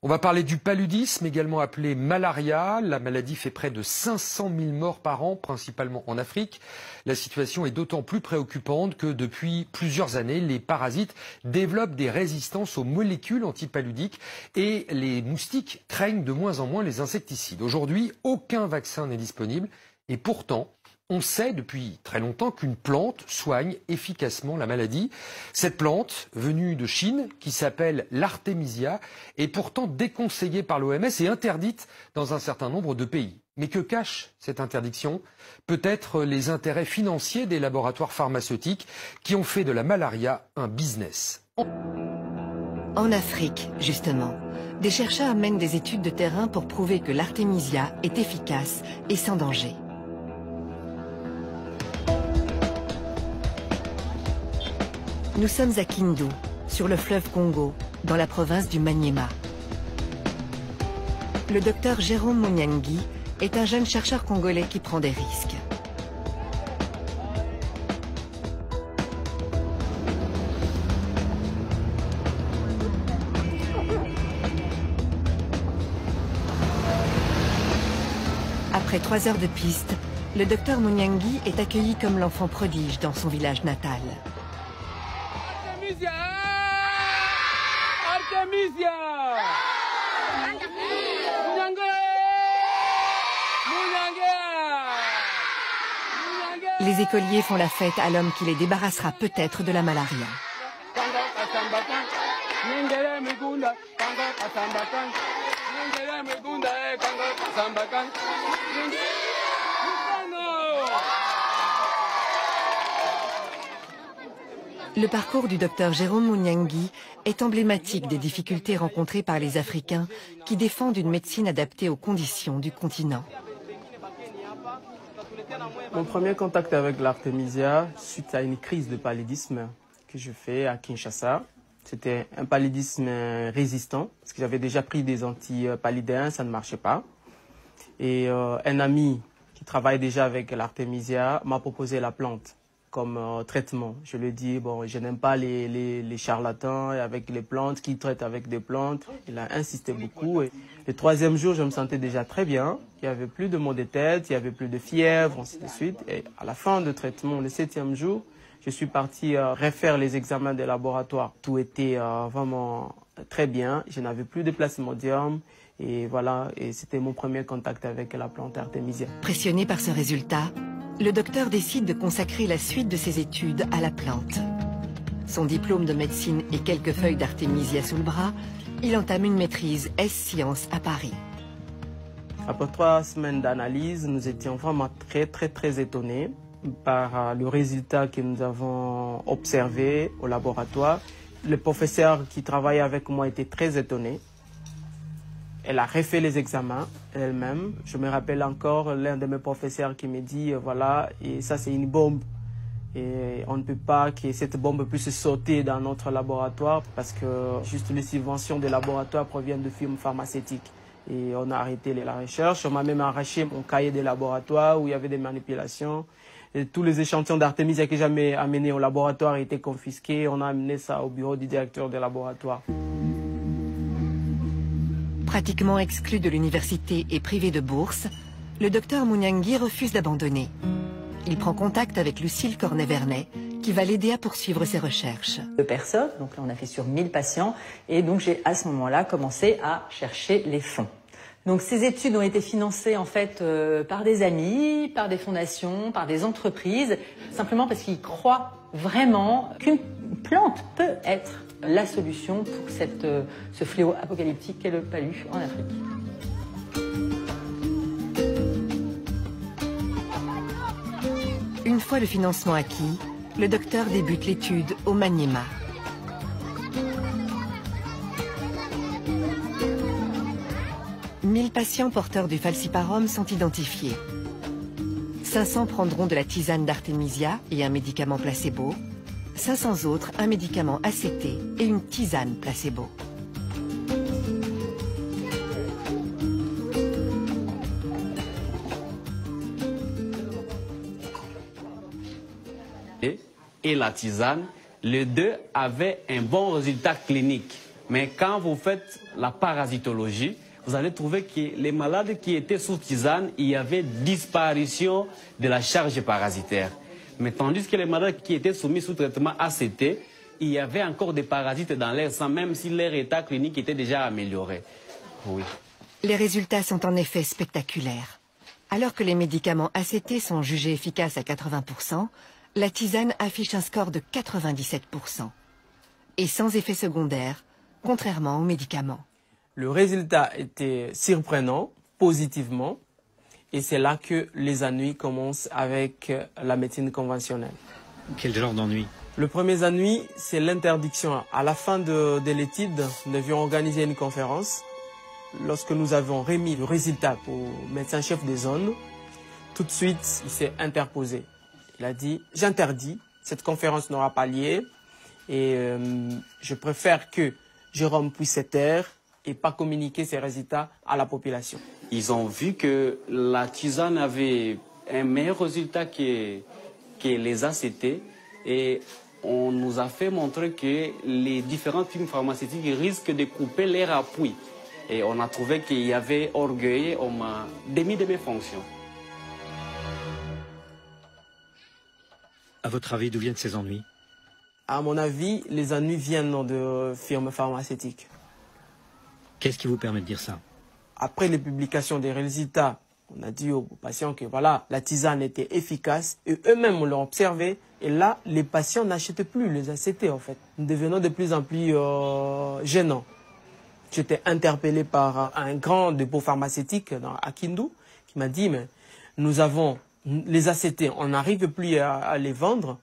On va parler du paludisme, également appelé malaria. La maladie fait près de 500 000 morts par an, principalement en Afrique. La situation est d'autant plus préoccupante que depuis plusieurs années, les parasites développent des résistances aux molécules antipaludiques et les moustiques craignent de moins en moins les insecticides. Aujourd'hui, aucun vaccin n'est disponible et pourtant, on sait depuis très longtemps qu'une plante soigne efficacement la maladie. Cette plante, venue de Chine, qui s'appelle l'artémisia, est pourtant déconseillée par l'OMS et interdite dans un certain nombre de pays. Mais que cache cette interdiction? Peut-être les intérêts financiers des laboratoires pharmaceutiques qui ont fait de la malaria un business. En Afrique, justement, des chercheurs mènent des études de terrain pour prouver que l'artémisia est efficace et sans danger. Nous sommes à Kindu, sur le fleuve Congo, dans la province du Maniema. Le docteur Jérôme Munyangi est un jeune chercheur congolais qui prend des risques. Après 3 heures de piste, le docteur Munyangi est accueilli comme l'enfant prodige dans son village natal. Artémisia! Les écoliers font la fête à l'homme qui les débarrassera peut-être de la malaria. Le parcours du docteur Jérôme Munyangi est emblématique des difficultés rencontrées par les Africains qui défendent une médecine adaptée aux conditions du continent. Mon premier contact avec l'artémisia, suite à une crise de paludisme que je fais à Kinshasa. C'était un paludisme résistant, parce que j'avais déjà pris des antipaludéens, ça ne marchait pas. Et un ami qui travaille déjà avec l'artémisia m'a proposé la plante comme traitement. Je lui ai dit, bon, je n'aime pas les charlatans avec les plantes, qui traitent avec des plantes. Il a insisté beaucoup. Et le 3e jour, je me sentais déjà très bien. Il n'y avait plus de maux de tête, il n'y avait plus de fièvre, ainsi de suite. Et à la fin du traitement, le 7e jour, je suis parti refaire les examens des laboratoires. Tout était vraiment très bien. Je n'avais plus de plasmodium. Et voilà, et c'était mon premier contact avec la plante artémisia. Pressionné par ce résultat, le docteur décide de consacrer la suite de ses études à la plante. Son diplôme de médecine et quelques feuilles d'artémisia sous le bras, il entame une maîtrise S-Sciences à Paris. Après 3 semaines d'analyse, nous étions vraiment très étonnés par le résultat que nous avons observé au laboratoire. Le professeur qui travaillait avec moi était très étonné. Elle a refait les examens elle-même. Je me rappelle encore l'un de mes professeurs qui me dit, voilà, et ça c'est une bombe. Et on ne peut pas que cette bombe puisse sauter dans notre laboratoire parce que juste les subventions des laboratoires proviennent de firmes pharmaceutiques. Et on a arrêté la recherche. On m'a même arraché mon cahier de laboratoire où il y avait des manipulations. Et tous les échantillons d'artémisia que j'avais amenés au laboratoire étaient confisqués. On a amené ça au bureau du directeur du laboratoire. Pratiquement exclu de l'université et privé de bourse, le docteur Munyangi refuse d'abandonner. Il prend contact avec Lucille Cornet-Vernet, qui va l'aider à poursuivre ses recherches. 2 personnes, donc là on a fait sur 1000 patients, et donc j'ai à ce moment-là commencé à chercher les fonds. Donc ces études ont été financées en fait par des amis, par des fondations, par des entreprises, simplement parce qu'ils croient vraiment qu'une plante peut être la solution pour ce fléau apocalyptique qu'est le palu en Afrique. Une fois le financement acquis, le docteur débute l'étude au Maniema. « 1000 patients porteurs du falciparum sont identifiés. 500 prendront de la tisane d'artémisia et un médicament placebo. 500 autres, un médicament ACT et une tisane placebo. Et la tisane, les deux avaient un bon résultat clinique. Mais quand vous faites la parasitologie, vous allez trouver que les malades qui étaient sous tisane, il y avait disparition de la charge parasitaire. Mais tandis que les malades qui étaient soumis sous traitement ACT, il y avait encore des parasites dans l'air sang, même si leur état clinique était déjà amélioré. Oui. Les résultats sont en effet spectaculaires. Alors que les médicaments ACT sont jugés efficaces à 80%, la tisane affiche un score de 97%. Et sans effet secondaire, contrairement aux médicaments. Le résultat était surprenant, positivement, et c'est là que les ennuis commencent avec la médecine conventionnelle. Quel genre d'ennui? Le premier ennui, c'est l'interdiction. À la fin de l'étude, nous devions organiser une conférence. Lorsque nous avons remis le résultat au médecin-chef des zones, tout de suite, il s'est interposé. Il a dit, j'interdis, cette conférence n'aura pas lieu et je préfère que Jérôme puisse se taire et pas communiquer ses résultats à la population. Ils ont vu que la tisane avait un meilleur résultat que les ACT et on nous a fait montrer que les différentes firmes pharmaceutiques risquent de couper leur appui. Et on a trouvé qu'il y avait orgueil, on m'a démis de mes fonctions. À votre avis, d'où viennent ces ennuis? À mon avis, les ennuis viennent de firmes pharmaceutiques. Qu'est-ce qui vous permet de dire ça? Après les publications des résultats, on a dit aux patients que voilà, la tisane était efficace et eux-mêmes l'ont observé. Et là, les patients n'achetaient plus les ACT en fait. Nous devenons de plus en plus gênants. J'étais interpellé par un grand dépôt pharmaceutique à Kindu qui m'a dit mais nous avons les ACT, on n'arrive plus à les vendre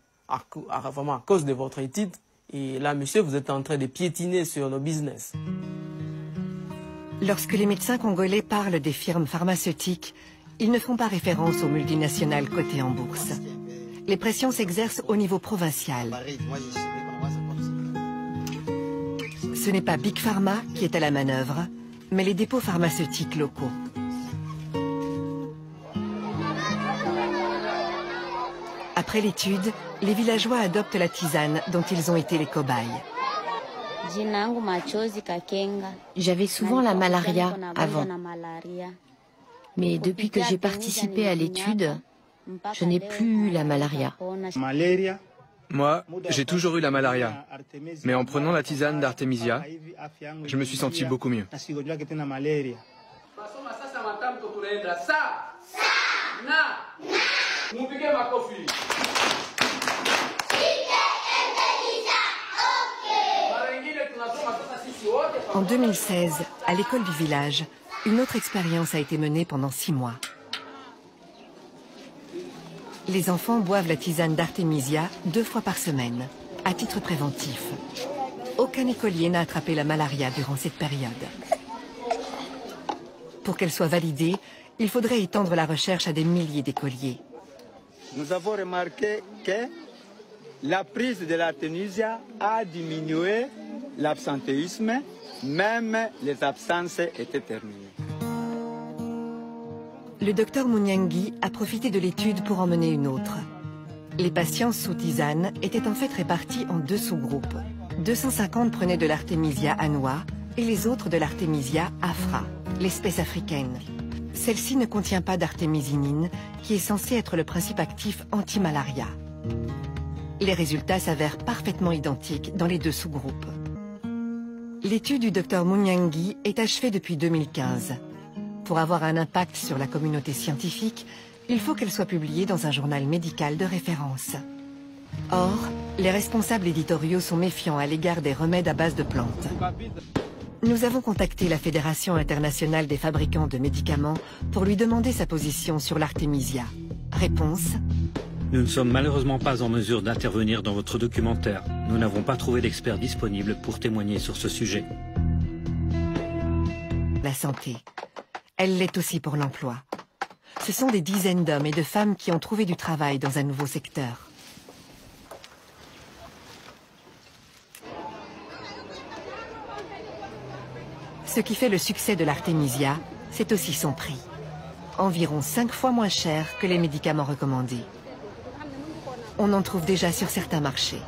vraiment à cause de votre étude. Et là, monsieur, vous êtes en train de piétiner sur nos business. Lorsque les médecins congolais parlent des firmes pharmaceutiques, ils ne font pas référence aux multinationales cotées en bourse. Les pressions s'exercent au niveau provincial. Ce n'est pas Big Pharma qui est à la manœuvre, mais les dépôts pharmaceutiques locaux. Après l'étude, les villageois adoptent la tisane dont ils ont été les cobayes. J'avais souvent la malaria avant. Mais depuis que j'ai participé à l'étude, je n'ai plus la malaria. Moi, j'ai toujours eu la malaria. Mais en prenant la tisane d'Artemisia, je me suis senti beaucoup mieux. En 2016, à l'école du village, une autre expérience a été menée pendant 6 mois. Les enfants boivent la tisane d'Artemisia 2 fois par semaine, à titre préventif. Aucun écolier n'a attrapé la malaria durant cette période. Pour qu'elle soit validée, il faudrait étendre la recherche à des milliers d'écoliers. Nous avons remarqué que la prise de l'Artemisia a diminué l'absentéisme, même les absences étaient terminées. Le docteur Munyangi a profité de l'étude pour en mener une autre. Les patients sous tisane étaient en fait répartis en 2 sous-groupes. 250 prenaient de l'Artemisia annua et les autres de l'Artemisia afra, l'espèce africaine. Celle-ci ne contient pas d'artémisinine, qui est censée être le principe actif anti-malaria. Les résultats s'avèrent parfaitement identiques dans les 2 sous-groupes. L'étude du docteur Munyangi est achevée depuis 2015. Pour avoir un impact sur la communauté scientifique, il faut qu'elle soit publiée dans un journal médical de référence. Or, les responsables éditoriaux sont méfiants à l'égard des remèdes à base de plantes. Nous avons contacté la Fédération internationale des fabricants de médicaments pour lui demander sa position sur l'Artemisia. Réponse: Nous ne sommes malheureusement pas en mesure d'intervenir dans votre documentaire. Nous n'avons pas trouvé d'experts disponibles pour témoigner sur ce sujet. La santé. Elle l'est aussi pour l'emploi. Ce sont des dizaines d'hommes et de femmes qui ont trouvé du travail dans un nouveau secteur. Ce qui fait le succès de l'Artemisia, c'est aussi son prix. Environ 5 fois moins cher que les médicaments recommandés. On en trouve déjà sur certains marchés.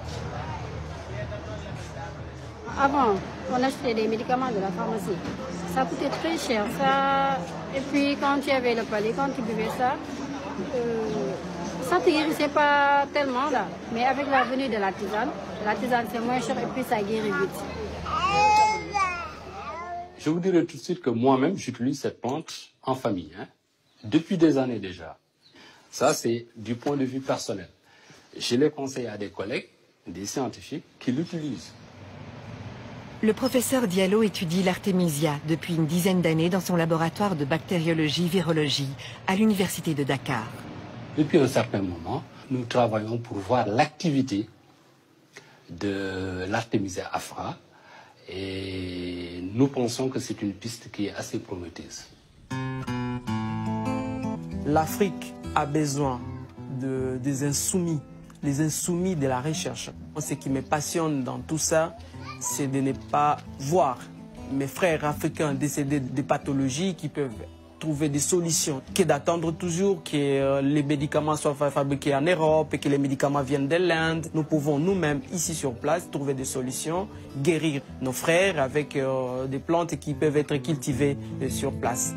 Avant, on achetait des médicaments de la pharmacie. Ça coûtait très cher. Et puis quand tu avais le palais, quand tu buvais ça, ça ne te guérissait pas tellement là. Mais avec la venue de la tisane c'est moins cher et puis ça guérit vite. Je vous dirai tout de suite que moi-même, j'utilise cette plante en famille, depuis des années déjà. Ça, c'est du point de vue personnel. Je l'ai conseillé à des collègues, des scientifiques, qui l'utilisent. Le professeur Diallo étudie l'artémisia depuis une dizaine d'années dans son laboratoire de bactériologie-virologie à l'université de Dakar. Depuis un certain moment, nous travaillons pour voir l'activité de l'artémisia afra et nous pensons que c'est une piste qui est assez prometteuse. L'Afrique a besoin des insoumis, les insoumis de la recherche. Ce qui me passionne dans tout ça, c'est de ne pas voir mes frères africains décédés de pathologies qui peuvent trouver des solutions, que d'attendre toujours que les médicaments soient fabriqués en Europe et que les médicaments viennent de l'Inde. Nous pouvons nous-mêmes, ici sur place, trouver des solutions, guérir nos frères avec des plantes qui peuvent être cultivées sur place.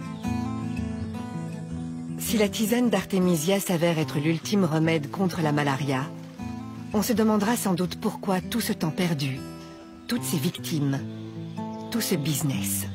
Si la tisane d'artémisia s'avère être l'ultime remède contre la malaria, on se demandera sans doute pourquoi tout ce temps perdu, toutes ces victimes, tout ce business.